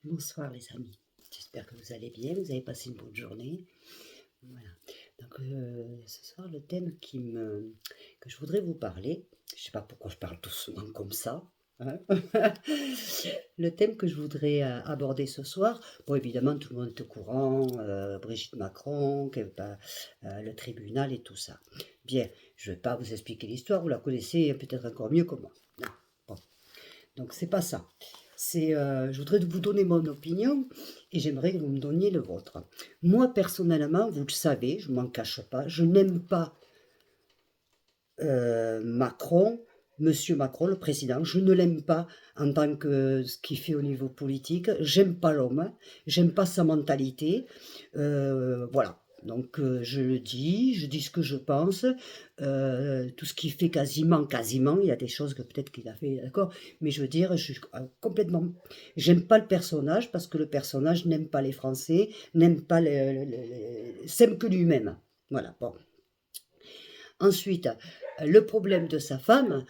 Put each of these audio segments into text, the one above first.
Bonsoir les amis, j'espère que vous allez bien, vous avez passé une bonne journée. Voilà. Donc ce soir le thème que je voudrais vous parler, je ne sais pas pourquoi je parle doucement comme ça, hein. Le thème que je voudrais aborder ce soir, bon évidemment tout le monde est au courant, Brigitte Macron, le tribunal et tout ça. Bien, je ne vais pas vous expliquer l'histoire, vous la connaissez peut-être encore mieux que moi. Non. Bon. Donc c'est pas ça. Je voudrais vous donner mon opinion et j'aimerais que vous me donniez le vôtre. Moi personnellement, vous le savez, je m'en cache pas, je n'aime pas Macron, Monsieur Macron, le président. Je ne l'aime pas en tant que ce qu'il fait au niveau politique. J'aime pas l'homme, j'aime pas sa mentalité. Voilà. Donc je dis ce que je pense, tout ce qu'il fait quasiment, il y a des choses que peut-être qu'il a fait, d'accord, mais je veux dire, complètement, j'aime pas le personnage parce que le personnage n'aime pas les Français, n'aime pas s'aime que lui-même, voilà, bon. Ensuite, le problème de sa femme,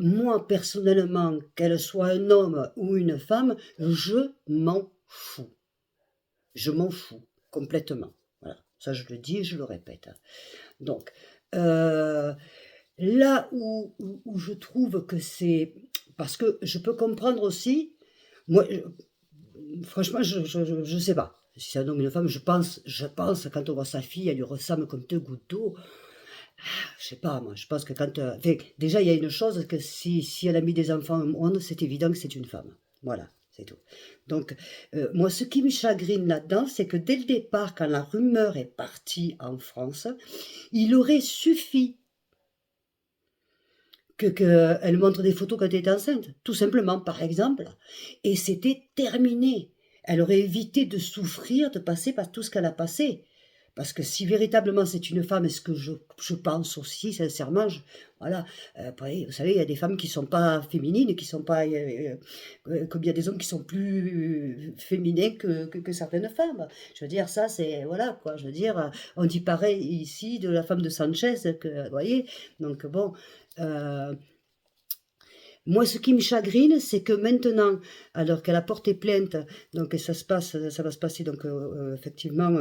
moi personnellement, qu'elle soit un homme ou une femme, je m'en fous. Je m'en fous complètement. Voilà, ça je le dis et je le répète. Donc, euh, là où je trouve que c'est... Parce que je peux comprendre aussi, moi, franchement, je sais pas. Si c'est un homme ou une femme, je pense, quand on voit sa fille, elle lui ressemble comme deux gouttes d'eau. Je sais pas, moi, je pense que quand... enfin, déjà, il y a une chose, que si elle a mis des enfants au monde, c'est évident que c'est une femme. Voilà, c'est tout. Donc, moi, ce qui me chagrine là-dedans, c'est que dès le départ, quand la rumeur est partie en France, il aurait suffi qu'elle montre des photos quand elle était enceinte, tout simplement, par exemple, et c'était terminé. Elle aurait évité de souffrir, de passer par tout ce qu'elle a passé. Parce que si véritablement c'est une femme, et ce que je pense aussi, sincèrement, voilà, après, vous savez, il y a des femmes qui ne sont pas féminines, qui sont pas, comme il y a des hommes qui sont plus féminins que certaines femmes. Je veux dire, ça, c'est, voilà, quoi, je veux dire, on dit pareil ici de la femme de Sanchez, que, vous voyez, donc bon, euh, moi, ce qui me chagrine, c'est que maintenant, alors qu'elle a porté plainte, donc ça va se passer donc effectivement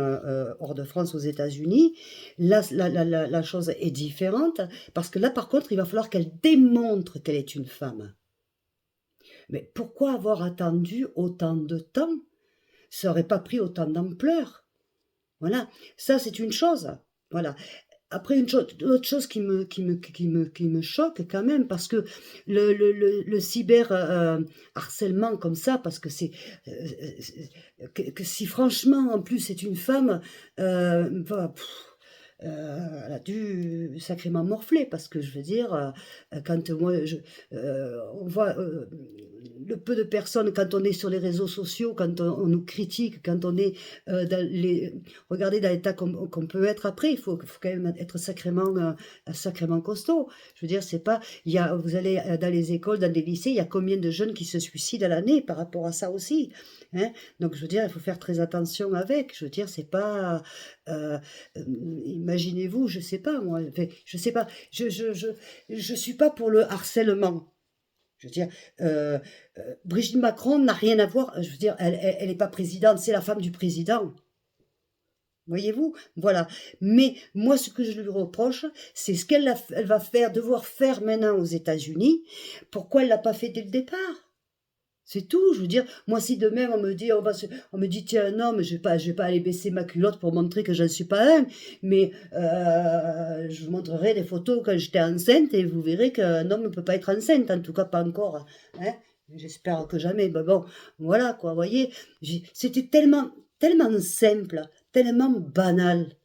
hors de France, aux États-Unis. Là, la chose est différente parce que là, par contre, il va falloir qu'elle démontre qu'elle est une femme. Mais pourquoi avoir attendu autant de temps? Ça aurait pas pris autant d'ampleur. Voilà, ça c'est une chose. Voilà. Après, autre chose qui me choque quand même, parce que le cyber harcèlement comme ça, parce que c'est que si franchement en plus c'est une femme, bah, elle a dû sacrément morfler, parce que je veux dire, quand moi, on voit le peu de personnes, quand on est sur les réseaux sociaux, quand on nous critique, quand on est regardez dans l'état qu'on peut être après, il faut quand même être sacrément costaud. Je veux dire, c'est pas, vous allez dans les écoles, dans des lycées, il y a combien de jeunes qui se suicident à l'année par rapport à ça aussi, hein? Donc je veux dire, il faut faire très attention avec. Je veux dire, c'est pas, euh, imaginez-vous, je sais pas moi, enfin, je sais pas, je suis pas pour le harcèlement. Je veux dire, Brigitte Macron n'a rien à voir. Je veux dire, elle est pas présidente, c'est la femme du président. Voyez-vous? Voilà. Mais moi, ce que je lui reproche, c'est ce elle va devoir faire maintenant aux États-Unis. Pourquoi elle l'a pas fait dès le départ? C'est tout. Je veux dire, moi, si demain on me dit, tiens, non, mais je vais pas aller baisser ma culotte pour montrer que je ne suis pas un, mais je vous montrerai des photos quand j'étais enceinte et vous verrez qu'un homme ne peut pas être enceinte, en tout cas pas encore, hein. J'espère que jamais. Mais bon, voilà quoi. Vous voyez, c'était tellement simple, tellement banal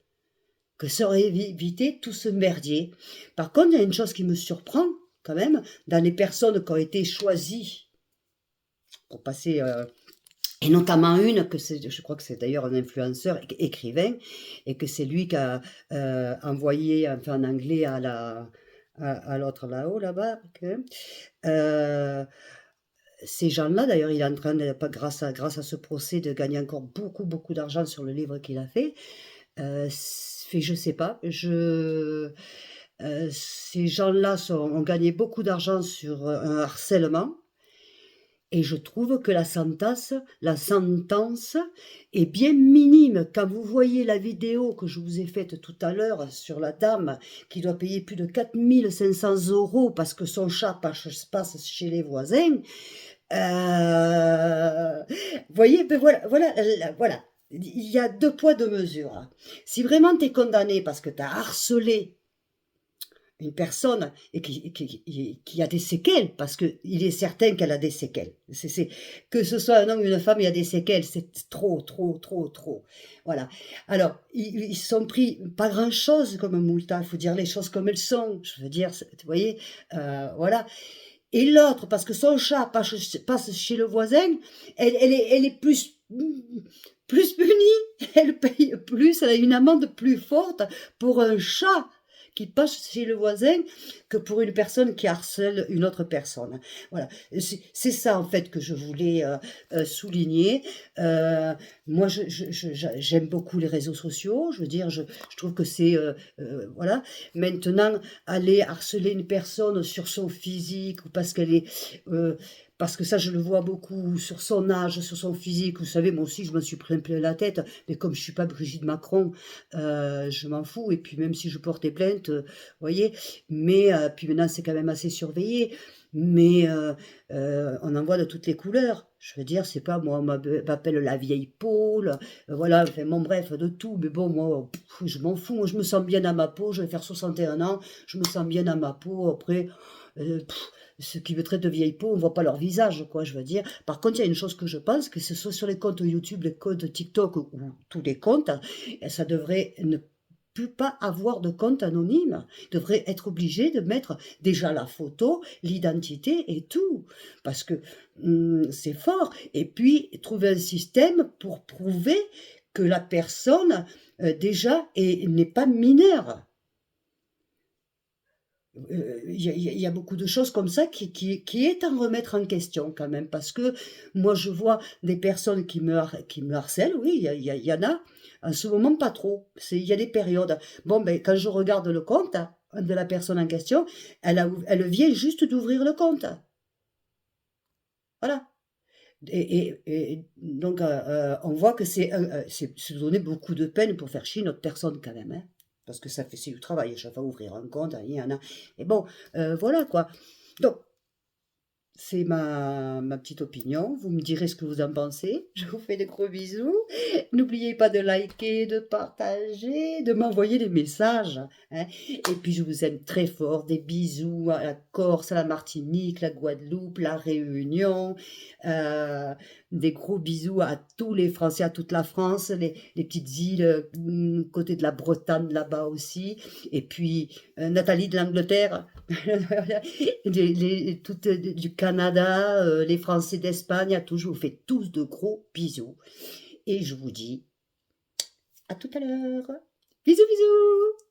que ça aurait évité tout ce merdier. Par contre, il y a une chose qui me surprend quand même dans les personnes qui ont été choisies pour passer, et notamment une je crois que c'est d'ailleurs un influenceur écrivain, et que c'est lui qui a envoyé, enfin en anglais, à l'autre là-haut, là-bas. Euh, Ces gens-là, d'ailleurs, il est en train, grâce à ce procès, de gagner encore beaucoup, beaucoup d'argent sur le livre qu'il a fait. Je sais pas, ces gens-là ont gagné beaucoup d'argent sur un harcèlement Et je trouve que la sentence est bien minime. Quand vous voyez la vidéo que je vous ai faite tout à l'heure sur la dame qui doit payer plus de 4 500 € parce que son chat passe chez les voisins, vous voyez, ben voilà, voilà, voilà. Il y a 2 poids, 2 mesures, hein. Si vraiment tu es condamné parce que tu as harcelé une personne et qui a des séquelles, parce qu'il est certain qu'elle a des séquelles. Que ce soit un homme ou une femme, il y a des séquelles, c'est trop, trop, trop, trop. Voilà. Alors, ils se sont pris pas grand-chose comme multa, il faut dire les choses comme elles sont. Je veux dire, vous voyez, voilà. Et l'autre, parce que son chat passe chez le voisin, elle est plus punie, elle paye plus, elle a une amende plus forte pour un chat qui passe chez le voisin que pour une personne qui harcèle une autre personne. Voilà, c'est ça en fait que je voulais souligner. Moi, j'aime beaucoup les réseaux sociaux, je veux dire, je trouve que c'est... voilà. Maintenant, aller harceler une personne sur son physique ou parce qu'elle est... parce que ça, je le vois beaucoup sur son âge, sur son physique. Vous savez, moi aussi, je me suis pris plein la tête. Mais comme je suis pas Brigitte Macron, je m'en fous. Et puis, même si je portais plainte, vous voyez. Mais, puis maintenant, c'est quand même assez surveillé. Mais on en voit de toutes les couleurs. Je veux dire, c'est pas moi, on m'appelle la vieille Paul. Voilà, enfin, bon, bref, de tout. Mais bon, moi, je m'en fous. Moi, je me sens bien à ma peau. Je vais faire 61 ans. Je me sens bien à ma peau. Après, ceux qui me traitent de vieille peau, on voit pas leur visage, quoi, je veux dire. Par contre, il y a une chose que je pense, que ce soit sur les comptes YouTube, les comptes TikTok ou tous les comptes, ça devrait ne plus pas avoir de compte anonyme. Il devrait être obligé de mettre déjà la photo, l'identité et tout. Parce que c'est fort. Et puis, trouver un système pour prouver que la personne, déjà, n'est pas mineure. Il y a beaucoup de choses comme ça qui est à remettre en question quand même, parce que moi je vois des personnes qui me harcèlent, oui, il y en a, en ce moment pas trop, il y a des périodes. Bon, ben, quand je regarde le compte de la personne en question, elle vient juste d'ouvrir le compte, voilà. Et donc, on voit que c'est se donner beaucoup de peine pour faire chier notre personne quand même, hein. Parce que c'est du travail à chaque fois ouvrir un compte, il y en a. Et bon, voilà quoi. Donc, c'est ma petite opinion. Vous me direz ce que vous en pensez. Je vous fais de gros bisous. N'oubliez pas de liker, de partager, de m'envoyer des messages, hein. Et puis, je vous aime très fort. Des bisous à la Corse, à la Martinique, la Guadeloupe, la Réunion. Euh, des gros bisous à tous les Français, à toute la France, les petites îles, côté de la Bretagne là-bas aussi. Et puis, Nathalie de l'Angleterre. Toutes du Canada, les Français d'Espagne, à tous, je vous fais tous de gros bisous. Et je vous dis à tout à l'heure. Bisous, bisous!